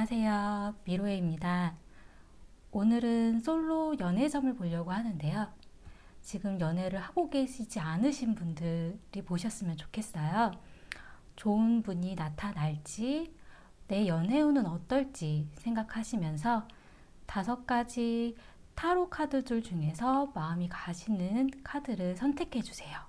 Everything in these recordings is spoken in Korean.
안녕하세요. 미로에입니다. 오늘은 솔로 연애점을 보려고 하는데요. 지금 연애를 하고 계시지 않으신 분들이 보셨으면 좋겠어요. 좋은 분이 나타날지, 내 연애 운은 어떨지 생각하시면서 5가지 타로 카드들 중에서 마음이 가시는 카드를 선택해 주세요.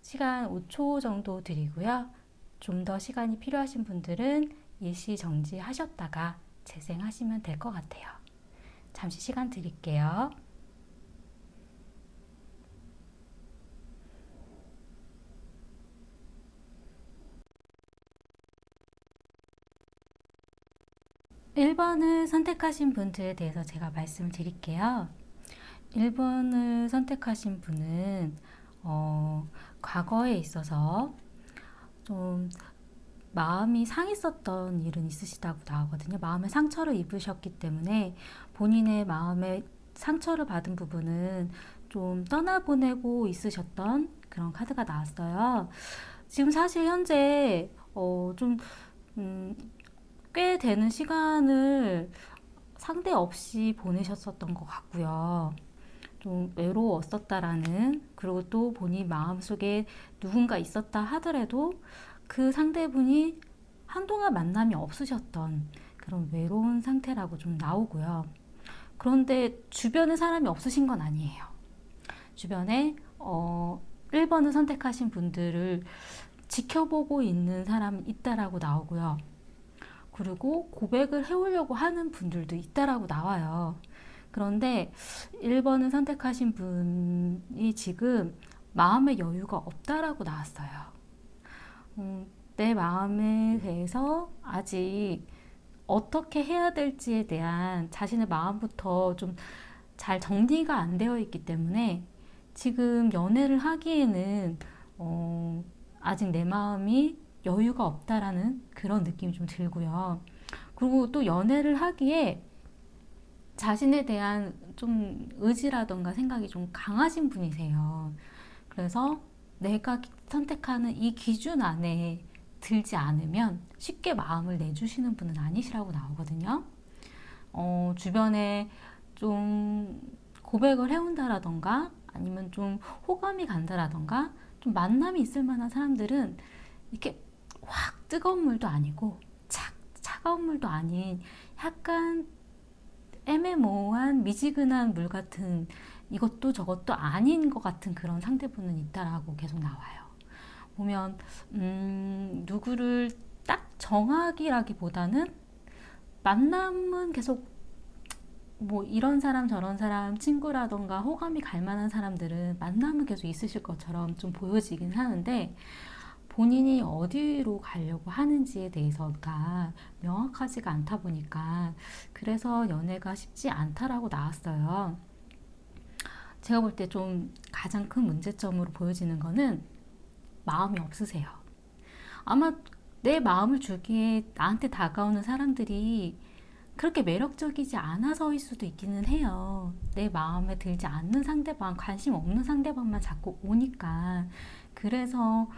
시간 5초 정도 드리고요. 좀 더 시간이 필요하신 분들은 일시 정지하셨다가 재생하시면 될 것 같아요. 잠시 시간 드릴게요. (1번을) 선택하신 분들에 대해서 제가 말씀을 드릴게요. 1번을 선택하신 분은 과거에 있어서 좀 마음이 상했었던 일은 있으시다고 나오거든요. 마음의 상처를 입으셨기 때문에 본인의 마음에 상처를 받은 부분은 좀 떠나보내고 있으셨던 그런 카드가 나왔어요. 지금 사실 현재 꽤 되는 시간을 상대 없이 보내셨었던 것 같고요. 좀 외로웠었다라는, 그리고 또 본인 마음속에 누군가 있었다 하더라도 그 상대분이 한동안 만남이 없으셨던 그런 외로운 상태라고 좀 나오고요. 그런데 주변에 사람이 없으신 건 아니에요. 주변에 1번을 선택하신 분들을 지켜보고 있는 사람이 있다라고 나오고요. 그리고 고백을 해오려고 하는 분들도 있다라고 나와요. 그런데 1번을 선택하신 분이 지금 마음의 여유가 없다라고 나왔어요. 내 마음에 대해서 아직 어떻게 해야 될지에 대한 자신의 마음부터 좀 잘 정리가 안 되어 있기 때문에 지금 연애를 하기에는 아직 내 마음이 여유가 없다라는 그런 느낌이 좀 들고요. 그리고 또 연애를 하기에 자신에 대한 좀 의지라던가 생각이 좀 강하신 분이세요. 그래서 내가 선택하는 이 기준 안에 들지 않으면 쉽게 마음을 내주시는 분은 아니시라고 나오거든요. 주변에 좀 고백을 해온다라던가 아니면 좀 호감이 간다라던가 좀 만남이 있을 만한 사람들은 이렇게 확 뜨거운 물도 아니고 차가운 물도 아닌 약간 애매모호한 미지근한 물 같은, 이것도 저것도 아닌 것 같은 그런 상대분은 있다라고 계속 나와요. 보면 누구를 딱 정하기라기보다는 만남은 계속 뭐 이런 사람 저런 사람 친구라던가 호감이 갈 만한 사람들은 만남은 계속 있으실 것처럼 좀 보여지긴 하는데, 본인이 어디로 가려고 하는지에 대해서가 명확하지가 않다 보니까 그래서 연애가 쉽지 않다라고 나왔어요. 제가 볼 때 좀 가장 큰 문제점으로 보여지는 거는 마음이 없으세요. 아마 내 마음을 주기에 나한테 다가오는 사람들이 그렇게 매력적이지 않아서일 수도 있기는 해요. 내 마음에 들지 않는 상대방, 관심 없는 상대방만 자꾸 오니까. 그래서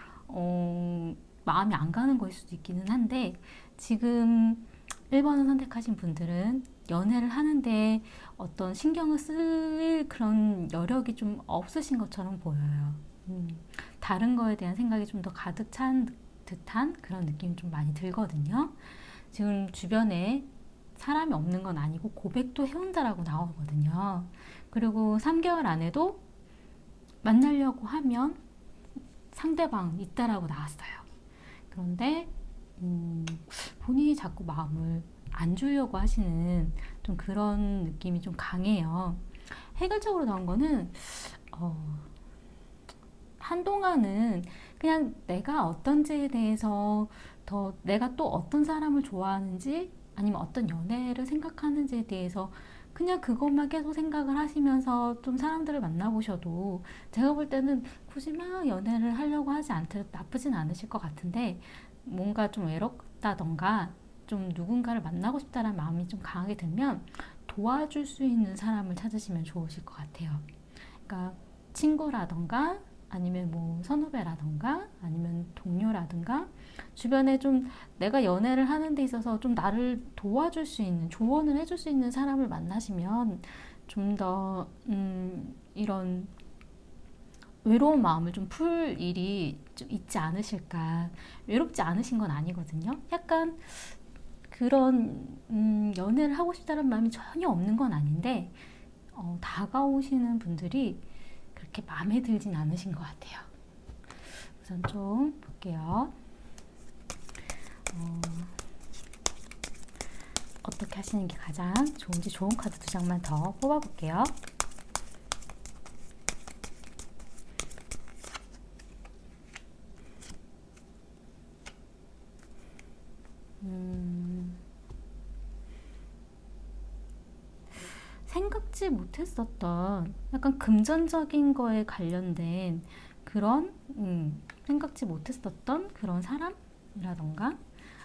마음이 안 가는 거일 수도 있기는 한데, 지금 1번을 선택하신 분들은 연애를 하는데 어떤 신경을 쓸 그런 여력이 좀 없으신 것처럼 보여요. 다른 거에 대한 생각이 좀 더 가득 찬 듯한 그런 느낌이 좀 많이 들거든요. 지금 주변에 사람이 없는 건 아니고 고백도 해온다라고 나오거든요. 그리고 3개월 안에도 만나려고 하면 상대방 있다라고 나왔어요. 그런데 본인이 자꾸 마음을 안 주려고 하시는 좀 그런 느낌이 좀 강해요. 해결적으로 나온 거는 한동안은 그냥 내가 어떤지에 대해서, 더 내가 또 어떤 사람을 좋아하는지 아니면 어떤 연애를 생각하는지에 대해서 그냥 그것만 계속 생각을 하시면서 좀 사람들을 만나보셔도, 제가 볼 때는 굳이 막 연애를 하려고 하지 않더라도 나쁘진 않으실 것 같은데, 뭔가 좀 외롭다던가 좀 누군가를 만나고 싶다는 마음이 좀 강하게 들면 도와줄 수 있는 사람을 찾으시면 좋으실 것 같아요. 그러니까 친구라던가 아니면 뭐 선후배라던가 아니면 동료라든가 주변에 좀 내가 연애를 하는 데 있어서 좀 나를 도와줄 수 있는 조언을 해줄 수 있는 사람을 만나시면 좀 더 이런 외로운 마음을 좀 풀 일이 좀 있지 않으실까. 외롭지 않으신 건 아니거든요. 약간 그런 연애를 하고 싶다는 마음이 전혀 없는 건 아닌데 다가오시는 분들이 그렇게 마음에 들진 않으신 것 같아요. 우선 좀 볼게요. 어떻게 하시는 게 가장 좋은지 좋은 카드 2장만 더 뽑아볼게요. 생각지 못했었던 약간 금전적인 거에 관련된 그런 생각지 못했었던 그런 사람이라던가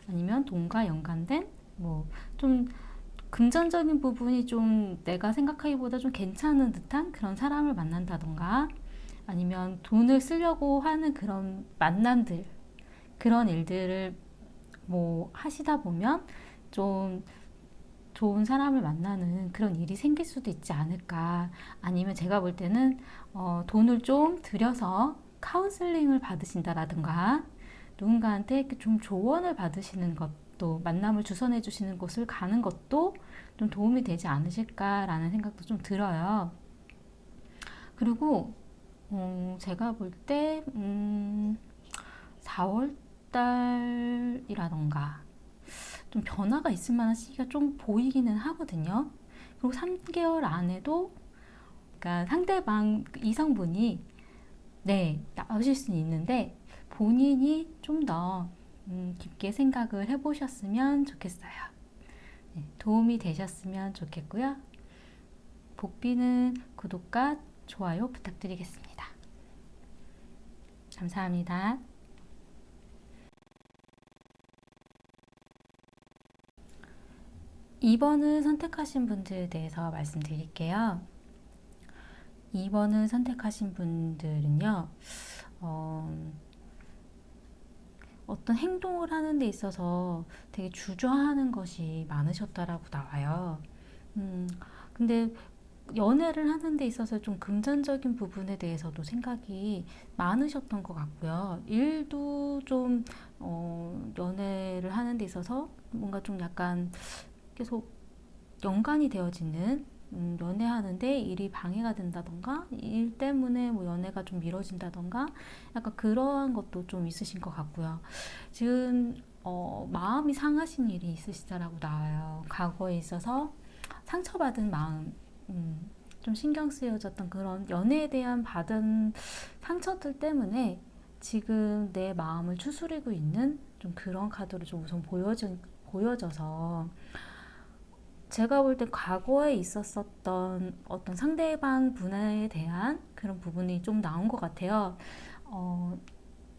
아니면 돈과 연관된 뭐 좀 금전적인 부분이 좀 내가 생각하기보다 좀 괜찮은 듯한 그런 사람을 만난다던가 아니면 돈을 쓰려고 하는 그런 만남들 그런 일들을 뭐 하시다 보면 좀 좋은 사람을 만나는 그런 일이 생길 수도 있지 않을까. 아니면 제가 볼 때는 돈을 좀 들여서 카운슬링을 받으신다라든가 누군가한테 좀 조언을 받으시는 것도 만남을 주선해 주시는 곳을 가는 것도 좀 도움이 되지 않으실까라는 생각도 좀 들어요. 그리고 제가 볼 때 4월 달이라던가 좀 변화가 있을 만한 시기가 좀 보이기는 하거든요. 그리고 3개월 안에도 그러니까 상대방 이성분이 네 나오실 수는 있는데 본인이 좀 더 깊게 생각을 해보셨으면 좋겠어요. 네, 도움이 되셨으면 좋겠고요. 복비는 구독과 좋아요 부탁드리겠습니다. 감사합니다. 2번을 선택하신 분들에 대해서 말씀드릴게요. 2번을 선택하신 분들은요, 어떤 행동을 하는 데 있어서 되게 주저하는 것이 많으셨다라고 나와요. 근데 연애를 하는 데 있어서 좀 금전적인 부분에 대해서도 생각이 많으셨던 것 같고요. 일도 좀, 연애를 하는 데 있어서 뭔가 좀 약간 계속 연관이 되어지는 연애하는데 일이 방해가 된다던가 일 때문에 뭐 연애가 좀 미뤄진다던가 약간 그러한 것도 좀 있으신 것 같고요. 지금 마음이 상하신 일이 있으시다라고 나와요. 과거에 있어서 상처받은 마음, 좀 신경 쓰여졌던 그런 연애에 대한 받은 상처들 때문에 지금 내 마음을 추스리고 있는 좀 그런 카드로 좀 우선 보여져서 제가 볼 때 과거에 있었었던 어떤 상대방 분야에 대한 그런 부분이 좀 나온 것 같아요.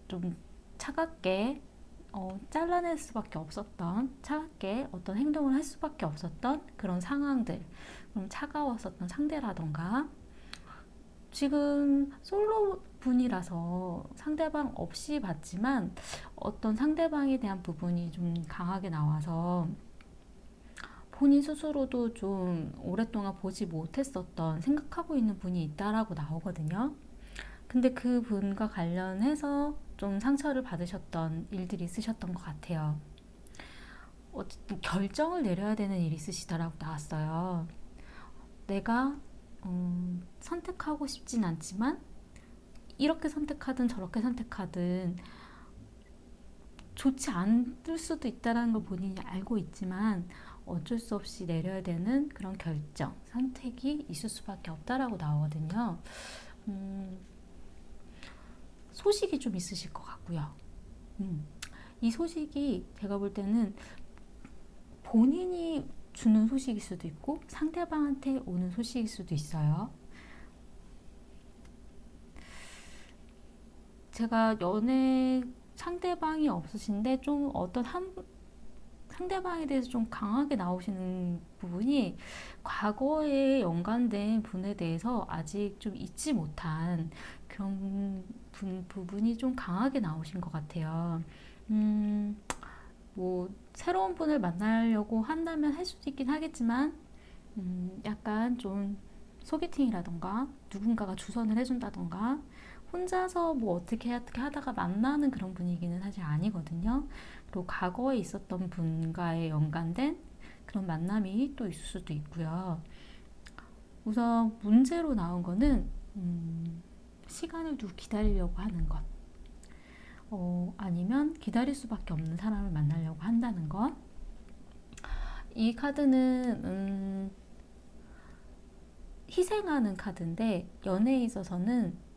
좀 차갑게 잘라낼 수밖에 없었던 차갑게 어떤 행동을 할 수밖에 없었던 그런 상황들 좀 차가웠었던 상대라던가 지금 솔로 분이라서 상대방 없이 봤지만 어떤 상대방에 대한 부분이 좀 강하게 나와서 본인 스스로도 좀 오랫동안 보지 못했었던 생각하고 있는 분이 있다라고 나오거든요. 근데 그 분과 관련해서 좀 상처를 받으셨던 일들이 있으셨던 것 같아요. 어쨌든 결정을 내려야 되는 일이 있으시다라고 나왔어요. 내가 선택하고 싶진 않지만 이렇게 선택하든 저렇게 선택하든 좋지 않을 수도 있다는 걸 본인이 알고 있지만 어쩔 수 없이 내려야 되는 그런 결정, 선택이 있을 수밖에 없다라고 나오거든요. 소식이 좀 있으실 것 같고요. 이 소식이 제가 볼 때는 본인이 주는 소식일 수도 있고 상대방한테 오는 소식일 수도 있어요. 제가 연애 상대방이 없으신데 좀 어떤 한 상대방에 대해서 좀 강하게 나오시는 부분이 과거에 연관된 분에 대해서 아직 좀 잊지 못한 그런 부분이 좀 강하게 나오신 것 같아요. 뭐 새로운 분을 만나려고 한다면 할 수도 있긴 하겠지만 약간 좀 소개팅이라던가 누군가가 주선을 해준다던가 혼자서 뭐 어떻게 하다가 만나는 그런 분위기는 사실 아니거든요. 그리고 과거에 있었던 분과의 연관된 그런 만남이 또 있을 수도 있고요. 우선 문제로 나온 거는 시간을 두고 기다리려고 하는 것. 아니면 기다릴 수밖에 없는 사람을 만나려고 한다는 것. 이 카드는 희생하는 카드인데 연애에 있어서는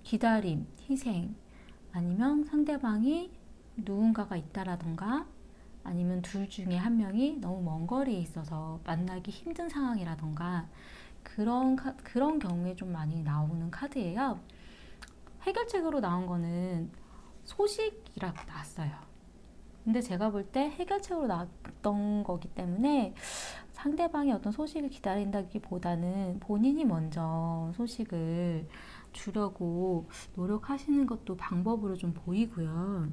기다림, 희생 아니면 상대방이 누군가가 있다라던가 아니면 둘 중에 한 명이 너무 먼 거리에 있어서 만나기 힘든 상황이라던가 그런 경우에 좀 많이 나오는 카드예요. 해결책으로 나온 거는 소식이라고 나왔어요. 근데 제가 볼 때 해결책으로 나왔던 거기 때문에 상대방이 어떤 소식을 기다린다기보다는 본인이 먼저 소식을 주려고 노력하시는 것도 방법으로 좀 보이고요.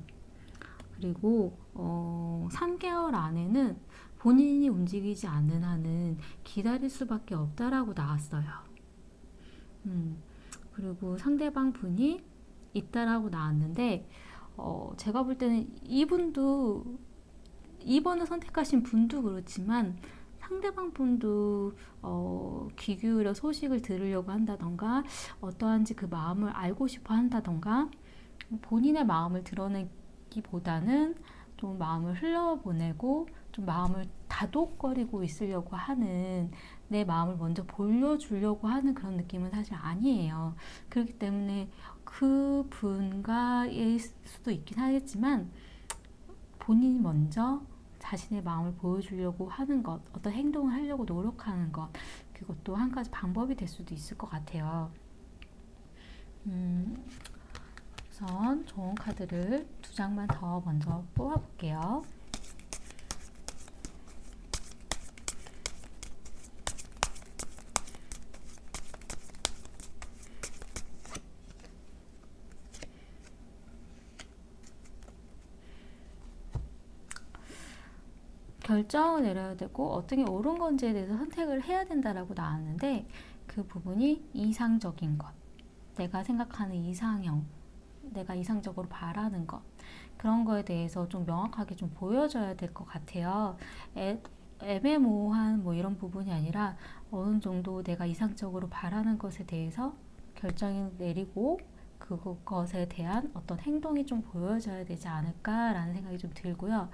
그리고 3개월 안에는 본인이 움직이지 않는 한은 기다릴 수밖에 없다라고 나왔어요. 그리고 상대방 분이 있다라고 나왔는데 제가 볼 때는 이분도 2번을 선택하신 분도 그렇지만 상대방 분도 귀 기울여 소식을 들으려고 한다던가 어떠한지 그 마음을 알고 싶어 한다던가 본인의 마음을 드러내기보다는 좀 마음을 흘려보내고 좀 마음을 다독거리고 있으려고 하는 내 마음을 먼저 보여주려고 하는 그런 느낌은 사실 아니에요. 그렇기 때문에 그 분과일 수도 있긴 하겠지만 본인이 먼저 자신의 마음을 보여주려고 하는 것, 어떤 행동을 하려고 노력하는 것, 그것도 한 가지 방법이 될 수도 있을 것 같아요. 우선 좋은 카드를 2장만 더 먼저 뽑아볼게요. 결정을 내려야 되고 어떤 게 옳은 건지에 대해서 선택을 해야 된다라고 나왔는데 그 부분이 이상적인 것, 내가 생각하는 이상형, 내가 이상적으로 바라는 것 그런 거에 대해서 좀 명확하게 좀 보여줘야 될 것 같아요. 애매모호한 뭐 이런 부분이 아니라 어느 정도 내가 이상적으로 바라는 것에 대해서 결정을 내리고 그것에 대한 어떤 행동이 좀 보여져야 되지 않을까라는 생각이 좀 들고요.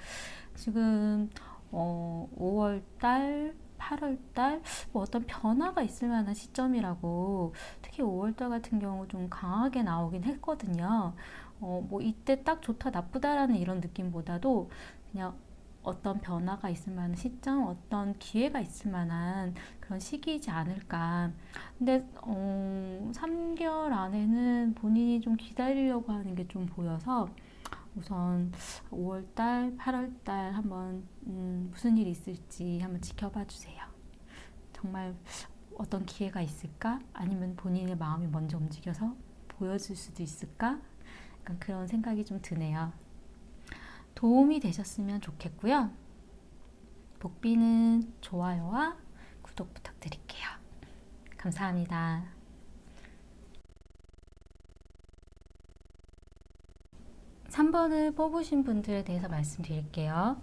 지금 5월달, 8월달 뭐 어떤 변화가 있을 만한 시점이라고 특히 5월달 같은 경우 좀 강하게 나오긴 했거든요. 뭐 이때 딱 좋다 나쁘다라는 이런 느낌보다도 그냥 어떤 변화가 있을 만한 시점, 어떤 기회가 있을 만한 그런 시기이지 않을까. 근데 3개월 안에는 본인이 좀 기다리려고 하는 게 좀 보여서 우선 5월달, 8월달 한번 무슨 일이 있을지 한번 지켜봐 주세요. 정말 어떤 기회가 있을까? 아니면 본인의 마음이 먼저 움직여서 보여줄 수도 있을까? 약간 그런 생각이 좀 드네요. 도움이 되셨으면 좋겠고요. 복비는 좋아요와 구독 부탁드릴게요. 감사합니다. 3번을 뽑으신 분들에 대해서 말씀드릴게요.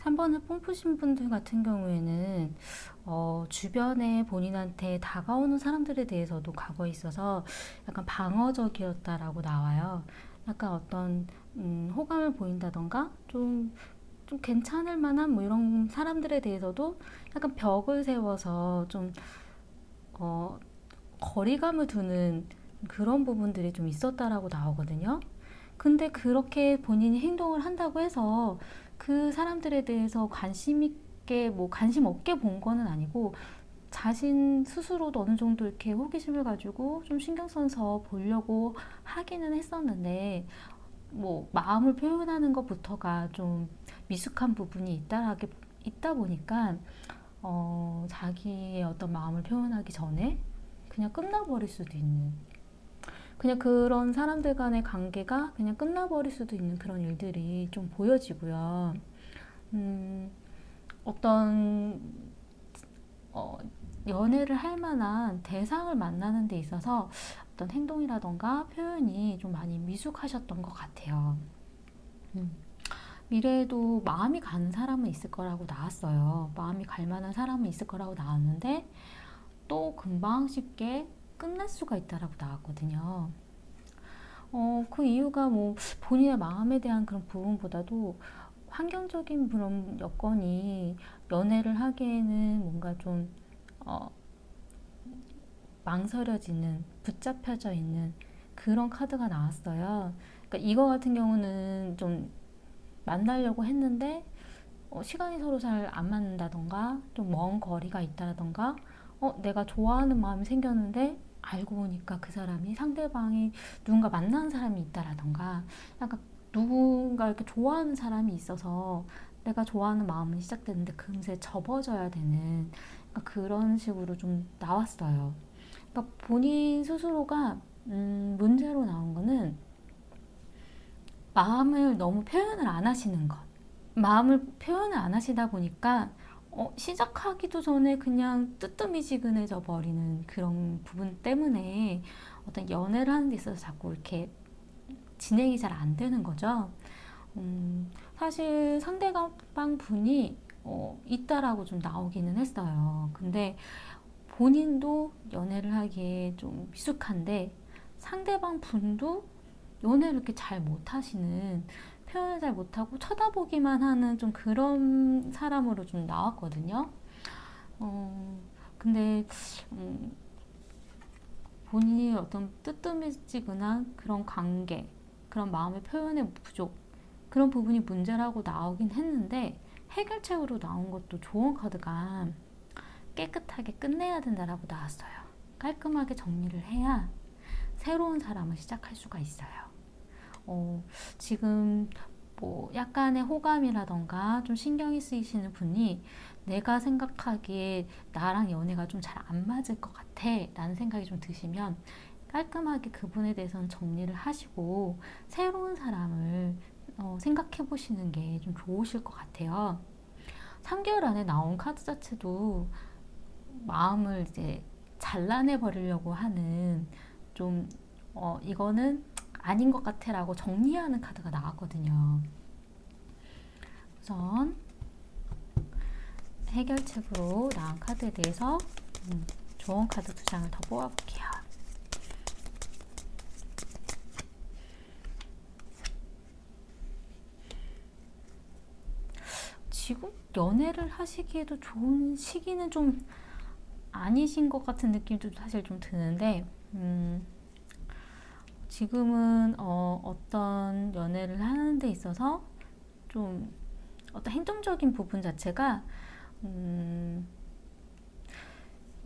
3번을 뽑으신 분들 같은 경우에는 주변에 본인한테 다가오는 사람들에 대해서도 과거에 있어서 약간 방어적이었다라고 나와요. 약간 어떤 호감을 보인다던가 좀 괜찮을 만한 뭐 이런 사람들에 대해서도 약간 벽을 세워서 좀 거리감을 두는 그런 부분들이 좀 있었다라고 나오거든요. 근데 그렇게 본인이 행동을 한다고 해서 그 사람들에 대해서 관심 있게 뭐 관심 없게 본 거는 아니고 자신 스스로도 어느 정도 이렇게 호기심을 가지고 좀 신경 써서 보려고 하기는 했었는데 뭐 마음을 표현하는 것부터가 좀 미숙한 부분이 있다 보니까 자기의 어떤 마음을 표현하기 전에 그냥 끝나버릴 수도 있는, 그냥 그런 사람들 간의 관계가 그냥 끝나버릴 수도 있는 그런 일들이 좀 보여지고요. 어떤 어, 연애를 할 만한 대상을 만나는 데 있어서 어떤 행동이라던가 표현이 좀 많이 미숙하셨던 것 같아요. 음. 미래에도 마음이 가는 사람은 있을 거라고 나왔어요. 마음이 갈 만한 사람은 있을 거라고 나왔는데 또 금방 쉽게 끝날 수가 있다라고 나왔거든요. 그 이유가 뭐 본인의 마음에 대한 그런 부분보다도 환경적인 그런 여건이 연애를 하기에는 뭔가 좀 어, 망설여지는, 붙잡혀져 있는 그런 카드가 나왔어요. 그러니까 이거 같은 경우는 좀 만나려고 했는데 시간이 서로 잘 안 맞는다던가 좀 먼 거리가 있다던가 내가 좋아하는 마음이 생겼는데 알고 보니까 그 사람이 상대방이 누군가 만나는 사람이 있다라던가 약간 누군가 이렇게 좋아하는 사람이 있어서 내가 좋아하는 마음은 시작됐는데 금세 접어져야 되는 그런 식으로 좀 나왔어요. 그러니까 본인 스스로가 문제로 나온 거는 마음을 너무 표현을 안 하시는 것. 마음을 표현을 안 하시다 보니까 시작하기도 전에 그냥 뜨뜨미지근해져 버리는 그런 부분 때문에 어떤 연애를 하는 데 있어서 자꾸 이렇게 진행이 잘 안 되는 거죠. 사실 상대방 분이 있다라고 좀 나오기는 했어요. 근데 본인도 연애를 하기에 좀 미숙한데 상대방 분도 연애를 이렇게 잘 못하시는, 표현을 잘 못하고 쳐다보기만 하는 좀 그런 사람으로 좀 나왔거든요. 근데 본인이 어떤 뜨뜻미지근한 그런 관계, 그런 마음의 표현의 부족, 그런 부분이 문제라고 나오긴 했는데 해결책으로 나온 것도 좋은 카드가 깨끗하게 끝내야 된다라고 나왔어요. 깔끔하게 정리를 해야 새로운 사람을 시작할 수가 있어요. 지금 뭐 약간의 호감이라던가 좀 신경이 쓰이시는 분이 내가 생각하기에 나랑 연애가 좀 잘 안 맞을 것 같아 라는 생각이 좀 드시면 깔끔하게 그분에 대해서는 정리를 하시고 새로운 사람을 생각해 보시는 게 좀 좋으실 것 같아요. 3개월 안에 나온 카드 자체도 마음을 이제 잘라내 버리려고 하는 좀 이거는 아닌 것 같아 라고 정리하는 카드가 나왔거든요. 우선 해결책으로 나온 카드에 대해서 좋은 카드 2장을 더 뽑아볼게요. 지금 연애를 하시기에도 좋은 시기는 좀 아니신 것 같은 느낌도 사실 좀 드는데 지금은 어떤 연애를 하는 데 있어서 좀 어떤 행동적인 부분 자체가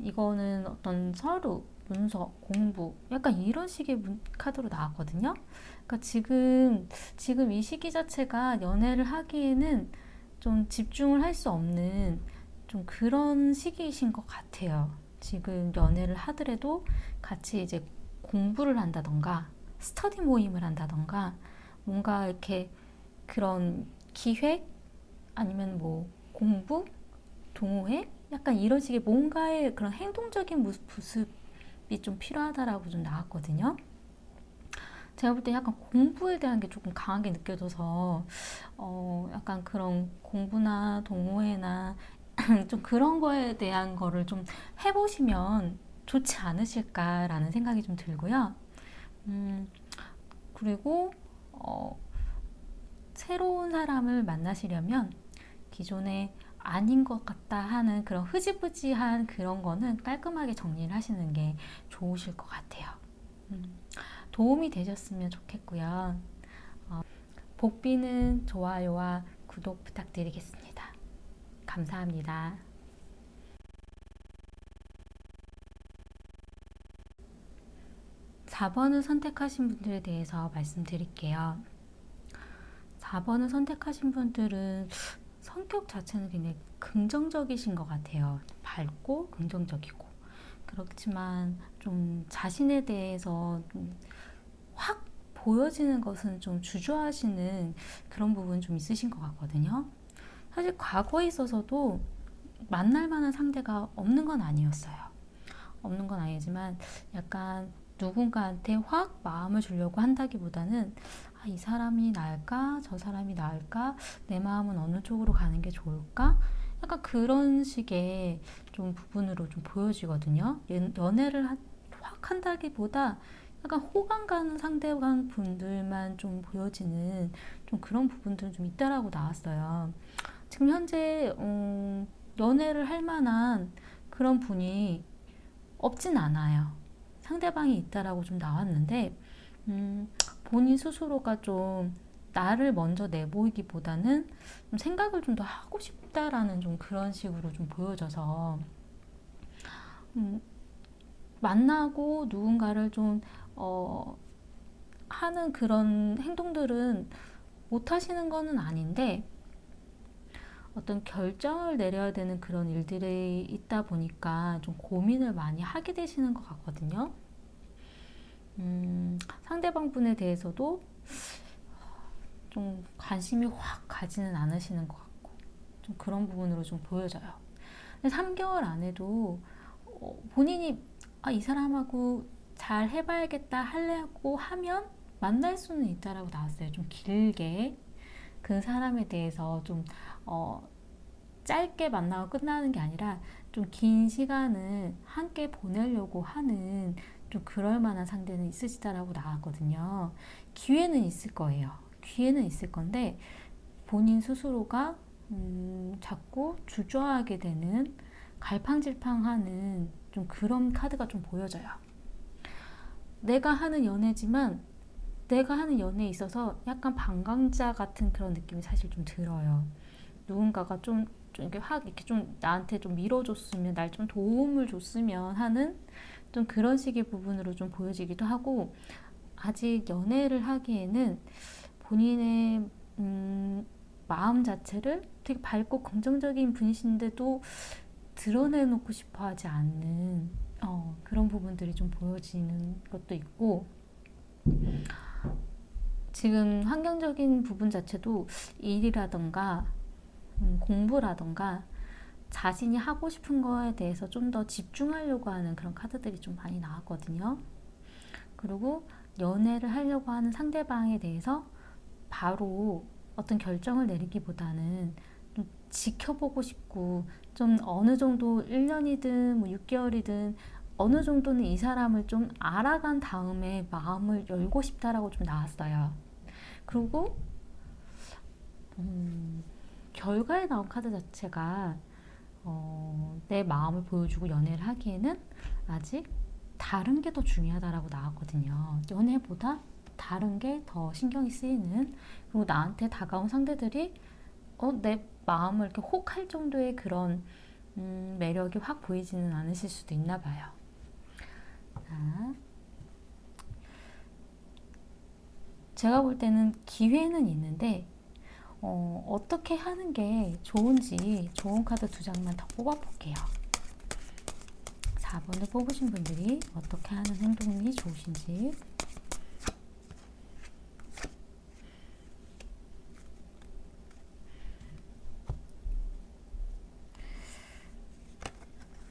이거는 어떤 서류, 문서, 공부 약간 이런 식의 카드로 나왔거든요. 그러니까 지금 이 시기 자체가 연애를 하기에는 좀 집중을 할 수 없는 좀 그런 시기이신 것 같아요. 지금 연애를 하더라도 같이 이제 공부를 한다던가 스터디 모임을 한다던가 뭔가 이렇게 그런 기획 아니면 뭐 공부, 동호회 약간 이런 식의 뭔가의 그런 행동적인 모습이 좀 필요하다라고 좀 나왔거든요. 제가 볼 때 약간 공부에 대한 게 조금 강하게 느껴져서 약간 그런 공부나 동호회나 좀 그런 거에 대한 거를 좀 해보시면 좋지 않으실까라는 생각이 좀 들고요. 그리고 새로운 사람을 만나시려면 기존에 아닌 것 같다 하는 그런 흐지부지한 그런 거는 깔끔하게 정리를 하시는 게 좋으실 것 같아요. 도움이 되셨으면 좋겠고요. 복비는 좋아요와 구독 부탁드리겠습니다. 감사합니다. 4번을 선택하신 분들에 대해서 말씀드릴게요. 4번을 선택하신 분들은 성격 자체는 굉장히 긍정적이신 것 같아요. 밝고 긍정적이고. 그렇지만 좀 자신에 대해서 확 보여지는 것은 좀 주저하시는 그런 부분 좀 있으신 것 같거든요. 사실 과거에 있어서도 만날 만한 상대가 없는 건 아니었어요. 없는 건 아니지만 약간 누군가한테 확 마음을 주려고 한다기보다는 아, 이 사람이 나을까? 저 사람이 나을까? 내 마음은 어느 쪽으로 가는 게 좋을까? 약간 그런 식의 좀 부분으로 좀 보여지거든요. 연애를 확 한다기보다 약간 호감 가는 상대방 분들만 좀 보여지는 좀 그런 부분들은 좀 있다라고 나왔어요. 지금 현재 연애를 할 만한 그런 분이 없진 않아요. 상대방이 있다라고 좀 나왔는데 본인 스스로가 좀 나를 먼저 내보이기보다는 좀 생각을 좀 더 하고 싶다라는 좀 그런 식으로 좀 보여져서 만나고 누군가를 좀 하는 그런 행동들은 못 하시는 거는 아닌데 어떤 결정을 내려야 되는 그런 일들이 있다 보니까 좀 고민을 많이 하게 되시는 것 같거든요. 상대방 분에 대해서도 좀 관심이 확 가지는 않으시는 것 같고 좀 그런 부분으로 좀 보여져요. 근데 3개월 안에도 본인이 아, 이 사람하고 잘 해봐야겠다 하려고 하면 만날 수는 있다라고 나왔어요. 좀 길게 그 사람에 대해서 좀 짧게 만나고 끝나는 게 아니라 좀 긴 시간을 함께 보내려고 하는 좀 그럴 만한 상대는 있으시다라고 나왔거든요. 기회는 있을 거예요. 기회는 있을 건데 본인 스스로가 자꾸 주저하게 되는 갈팡질팡하는 좀 그런 카드가 좀 보여져요. 내가 하는 연애지만 내가 하는 연애에 있어서 약간 방광자 같은 그런 느낌이 사실 좀 들어요. 누군가가 좀 이렇게 확 이렇게 좀 나한테 좀 밀어줬으면 날 좀 도움을 줬으면 하는 좀 그런 식의 부분으로 좀 보여지기도 하고 아직 연애를 하기에는 본인의 마음 자체를 되게 밝고 긍정적인 분이신데도 드러내놓고 싶어 하지 않는 그런 부분들이 좀 보여지는 것도 있고 지금 환경적인 부분 자체도 일이라던가 공부라던가 자신이 하고 싶은 거에 대해서 좀 더 집중하려고 하는 그런 카드들이 좀 많이 나왔거든요. 그리고 연애를 하려고 하는 상대방에 대해서 바로 어떤 결정을 내리기보다는 좀 지켜보고 싶고 좀 어느 정도 1년이든 뭐 6개월이든 어느 정도는 이 사람을 좀 알아간 다음에 마음을 열고 싶다라고 좀 나왔어요. 그리고 결과에 나온 카드 자체가 내 마음을 보여주고 연애를 하기에는 아직 다른 게 더 중요하다라고 나왔거든요. 연애보다 다른 게 더 신경이 쓰이는 그리고 나한테 다가온 상대들이 내 마음을 이렇게 혹할 정도의 그런 매력이 확 보이지는 않으실 수도 있나 봐요. 자, 제가 볼 때는 기회는 있는데 어떻게 하는 게 좋은지 좋은 카드 2장만 더 뽑아볼게요. 4번을 뽑으신 분들이 어떻게 하는 행동이 좋으신지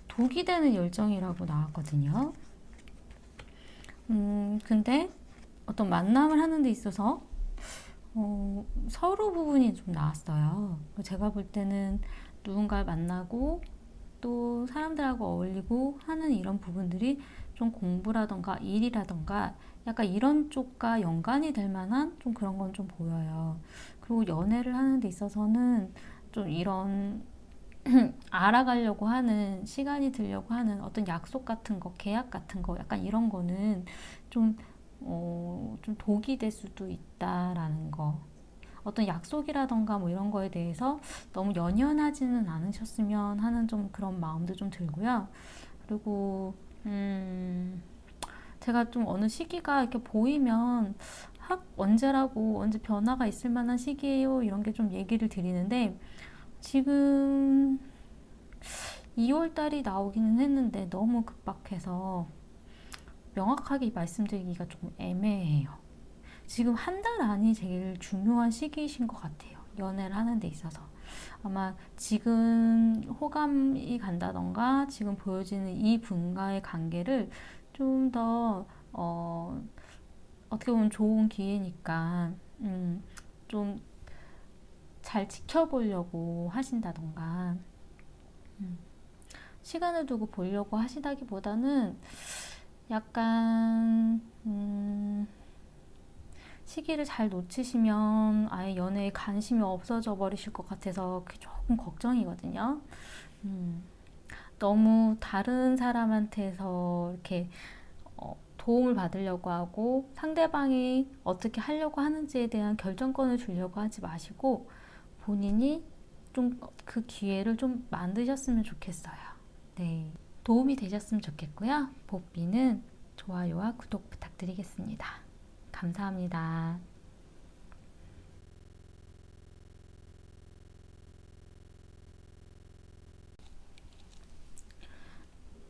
독이 되는 열정이라고 나왔거든요. 근데 어떤 만남을 하는 데 있어서 서로 부분이 좀 나왔어요. 제가 볼 때는 누군가를 만나고 또 사람들하고 어울리고 하는 이런 부분들이 좀 공부라던가 일이라던가 약간 이런 쪽과 연관이 될 만한 좀 그런 건 좀 보여요. 그리고 연애를 하는 데 있어서는 좀 이런 알아가려고 하는 시간이 들려고 하는 어떤 약속 같은 거, 계약 같은 거 약간 이런 거는 좀 좀 독이 될 수도 있다라는 거. 어떤 약속이라던가 뭐 이런 거에 대해서 너무 연연하지는 않으셨으면 하는 좀 그런 마음도 좀 들고요. 그리고 제가 좀 어느 시기가 이렇게 보이면 언제라고, 언제 변화가 있을 만한 시기예요, 이런 게 좀 얘기를 드리는데, 지금 2월 달이 나오기는 했는데 너무 급박해서 명확하게 말씀드리기가 조금 애매해요. 지금 한 달 안이 제일 중요한 시기이신 것 같아요. 연애를 하는 데 있어서. 아마 지금 호감이 간다던가 지금 보여지는 이 분과의 관계를 좀 더 어떻게 보면 좋은 기회니까 좀 잘 지켜보려고 하신다던가 시간을 두고 보려고 하시다기보다는 약간 시기를 잘 놓치시면 아예 연애에 관심이 없어져 버리실 것 같아서 그게 조금 걱정이거든요. 너무 다른 사람한테서 이렇게 도움을 받으려고 하고 상대방이 어떻게 하려고 하는지에 대한 결정권을 주려고 하지 마시고 본인이 좀 그 기회를 좀 만드셨으면 좋겠어요. 네. 도움이 되셨으면 좋겠고요. 보비는 좋아요와 구독 부탁드리겠습니다. 감사합니다.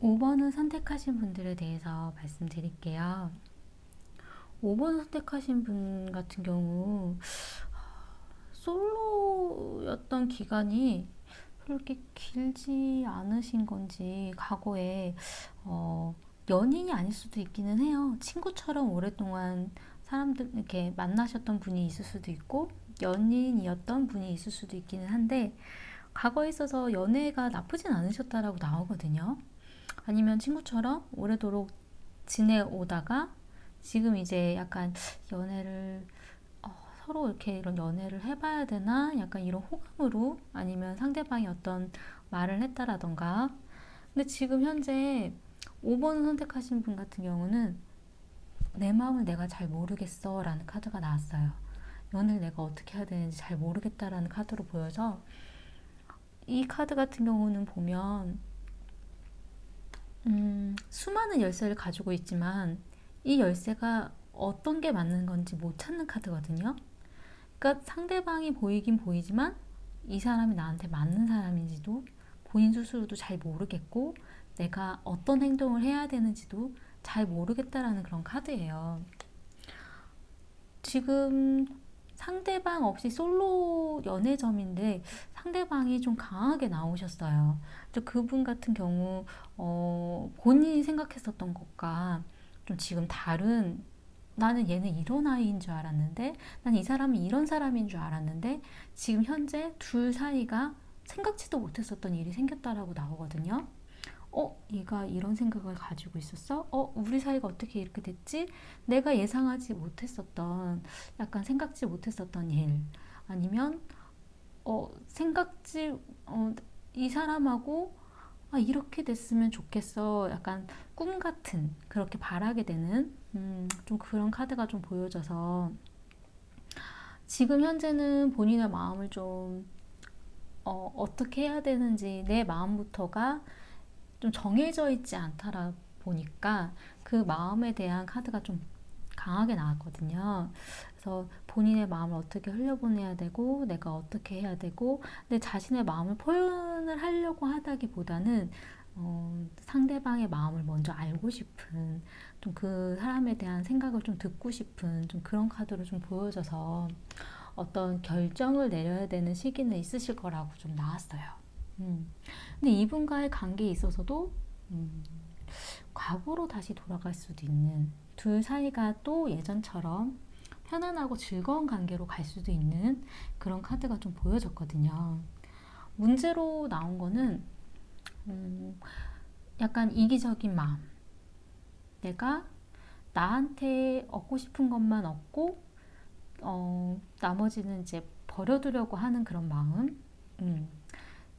5번을 선택하신 분들에 대해서 말씀드릴게요. 5번 선택하신 분 같은 경우 솔로였던 기간이 그렇게 길지 않으신 건지 과거에 연인이 아닐 수도 있기는 해요. 친구처럼 오랫동안 사람들 이렇게 만나셨던 분이 있을 수도 있고 연인이었던 분이 있을 수도 있기는 한데 과거에 있어서 연애가 나쁘진 않으셨다라고 나오거든요. 아니면 친구처럼 오래도록 지내오다가 지금 이제 약간 연애를 서로 이렇게 이런 연애를 해봐야 되나? 약간 이런 호감으로 아니면 상대방이 어떤 말을 했다라던가. 근데 지금 현재 5번 선택하신 분 같은 경우는 내 마음을 내가 잘 모르겠어 라는 카드가 나왔어요. 연애를 내가 어떻게 해야 되는지 잘 모르겠다라는 카드로 보여서 이 카드 같은 경우는 보면 수많은 열쇠를 가지고 있지만 이 열쇠가 어떤 게 맞는 건지 못 찾는 카드거든요. 그러니까 상대방이 보이긴 보이지만 이 사람이 나한테 맞는 사람인지도 본인 스스로도 잘 모르겠고 내가 어떤 행동을 해야 되는지도 잘 모르겠다라는 그런 카드예요. 지금 상대방 없이 솔로 연애점인데 상대방이 좀 강하게 나오셨어요. 그분 같은 경우 본인이 생각했었던 것과 좀 지금 다른 나는 얘는 이런 아이인 줄 알았는데 난 이 사람이 이런 사람인 줄 알았는데 지금 현재 둘 사이가 생각지도 못했었던 일이 생겼다라고 나오거든요. 얘가 이런 생각을 가지고 있었어? 우리 사이가 어떻게 이렇게 됐지? 내가 예상하지 못했었던, 약간 생각지 못했었던 일. 아니면, 생각지, 이 사람하고, 이렇게 됐으면 좋겠어. 약간 꿈 같은, 그렇게 바라게 되는, 좀 그런 카드가 좀 보여져서, 지금 현재는 본인의 마음을 좀, 어떻게 해야 되는지, 내 마음부터가 좀 정해져 있지 않다라 보니까 그 마음에 대한 카드가 좀 강하게 나왔거든요. 그래서 본인의 마음을 어떻게 흘려보내야 되고 내가 어떻게 해야 되고 내 자신의 마음을 표현을 하려고 하다기보다는 상대방의 마음을 먼저 알고 싶은 좀 그 사람에 대한 생각을 좀 듣고 싶은 좀 그런 카드로 좀 보여져서 어떤 결정을 내려야 되는 시기는 있으실 거라고 좀 나왔어요. 근데 이분과의 관계에 있어서도 과거로 다시 돌아갈 수도 있는 둘 사이가 또 예전처럼 편안하고 즐거운 관계로 갈 수도 있는 그런 카드가 좀 보여졌거든요. 문제로 나온 거는 약간 이기적인 마음. 내가 나한테 얻고 싶은 것만 얻고 나머지는 이제 버려두려고 하는 그런 마음.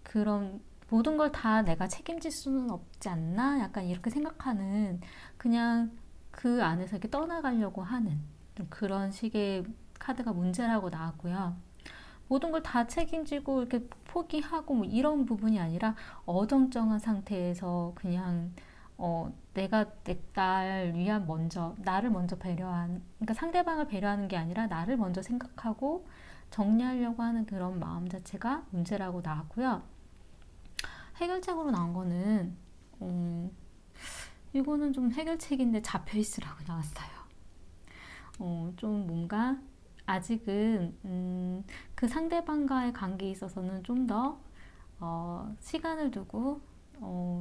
그런 모든 걸 다 내가 책임질 수는 없지 않나? 약간 이렇게 생각하는 그냥 그 안에서 이렇게 떠나가려고 하는 좀 그런 식의 카드가 문제라고 나왔고요. 모든 걸 다 책임지고 이렇게 포기하고 뭐 이런 부분이 아니라 어정쩡한 상태에서 그냥 내가 내 딸 위한 먼저, 나를 먼저 그러니까 상대방을 배려하는 게 아니라 나를 먼저 생각하고 정리하려고 하는 그런 마음 자체가 문제라고 나왔고요. 해결책으로 나온 거는, 이거는 좀 해결책인데 잡혀 있으라고 나왔어요. 좀 뭔가 아직은 그 상대방과의 관계에 있어서는 좀 더 시간을 두고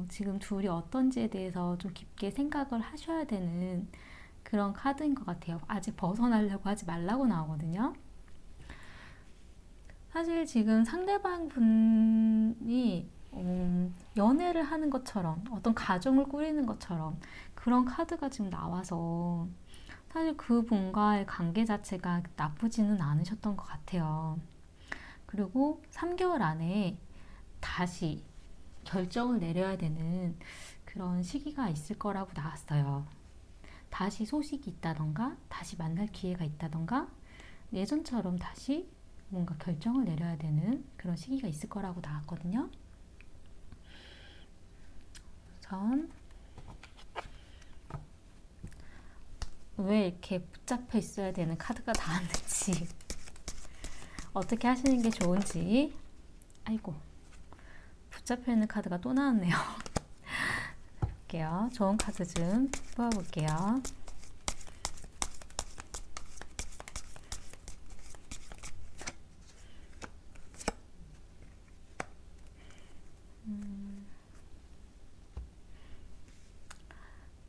지금 둘이 어떤지에 대해서 좀 깊게 생각을 하셔야 되는 그런 카드인 것 같아요. 아직 벗어나려고 하지 말라고 나오거든요. 사실 지금 상대방 분이 연애를 하는 것처럼 어떤 가정을 꾸리는 것처럼 그런 카드가 지금 나와서 사실 그분과의 관계 자체가 나쁘지는 않으셨던 것 같아요. 그리고 3개월 안에 다시 결정을 내려야 되는 그런 시기가 있을 거라고 나왔어요. 다시 소식이 있다던가, 다시 만날 기회가 있다던가, 예전처럼 다시 뭔가 결정을 내려야 되는 그런 시기가 있을 거라고 나왔거든요. 우선 왜 이렇게 붙잡혀 있어야 되는 카드가 나왔는지, 어떻게 하시는 게 좋은지. 아이고, 붙잡혀 있는 카드가 또 나왔네요. 볼게요. 좋은 카드 좀 뽑아볼게요.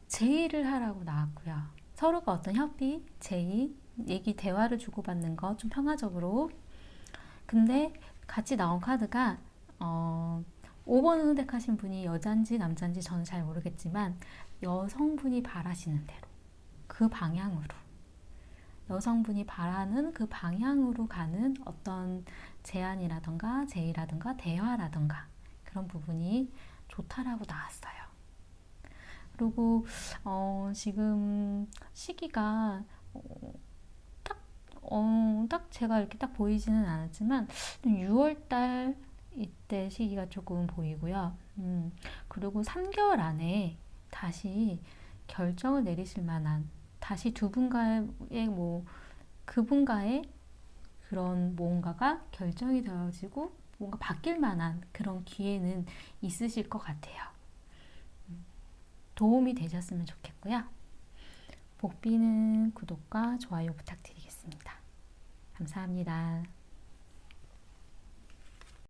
제의를 하라고 나왔고요. 서로가 어떤 협의, 제의, 얘기, 대화를 주고받는 거 좀 평화적으로. 근데 같이 나온 카드가 5번을 선택하신 분이 여잔지 남잔지 저는 잘 모르겠지만 여성분이 바라시는 대로 그 방향으로 여성분이 바라는 그 방향으로 가는 어떤 제안이라던가 제의라던가 대화라던가 그런 부분이 좋다라고 나왔어요. 그리고 지금 시기가 딱 제가 이렇게 딱 보이지는 않았지만 6월달 이때 시기가 조금 보이고요. 그리고 3개월 안에 다시 결정을 내리실 만한 다시 두 분과의 그분과의 그런 뭔가가 결정이 되어지고 뭔가 바뀔 만한 그런 기회는 있으실 것 같아요. 도움이 되셨으면 좋겠고요. 복비는 구독과 좋아요 부탁드리겠습니다. 감사합니다.